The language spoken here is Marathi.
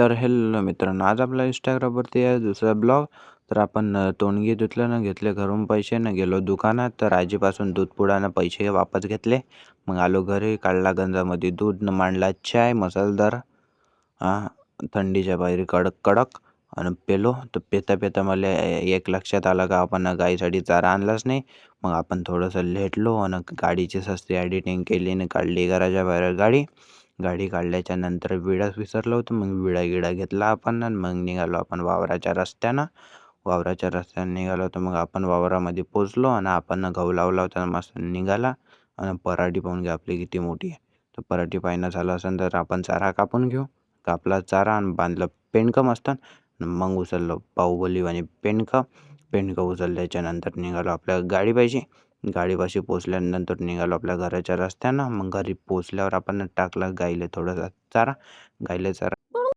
तर हेल्लो मित्रांनो, आज आपला Instagramवरती आहे दुसरा ब्लॉग. तर आपण तोंडगी धुतलं ना, घेतले घरून पैसे ना, गेलो दुकानात. तर आजीपासून दूध पुडानं पैसे वापस घेतले. मग आलो घरी, काढला गंजामध्ये दूध न मांडला चाय मसालेदार. हां, थंडीच्या बाहेर कडक कडक आणि पेलो. तर पेता पेता मला एक लक्षात आलं का आपण गाईसाठी चारा आणलाच नाही. मग आपण थोडंसं लेटलो आणि गाडीची सस्ती एडिटिंग केली आणि काढली घराच्या बाहेर गाडी. गाडी काढल्याच्या नंतर विडाच विसरलो होतो. मग विडा गिडा घेतला आपण आणि मग निघालो आपण वावराच्या रस्त्यानं. वावराच्या रस्त्यानं निघालो तर मग आपण वावरामध्ये पोचलो आणि आपण गहू लावला होता मस्त निघाला. आणि पराठी पाहून घ्या आपली किती मोठी आहे. तर पराठी पाहिणं झालं असेल तर आपण चारा कापून घेऊ. कापला चारा आणि बांधलं पेंडकं मस्त. मग उचललं बाहुबलीवाणी पेंडकं. पेंडकं उचलल्याच्या नंतर निघालो आपल्या गाडीपाशी. गाडीपाशी पोचल्यानंतर निघालो आपल्या घराच्या रस्त्यानं. मग घरी पोचल्यावर आपण टाकला गाईला थोडासा चारा. गाईला चारा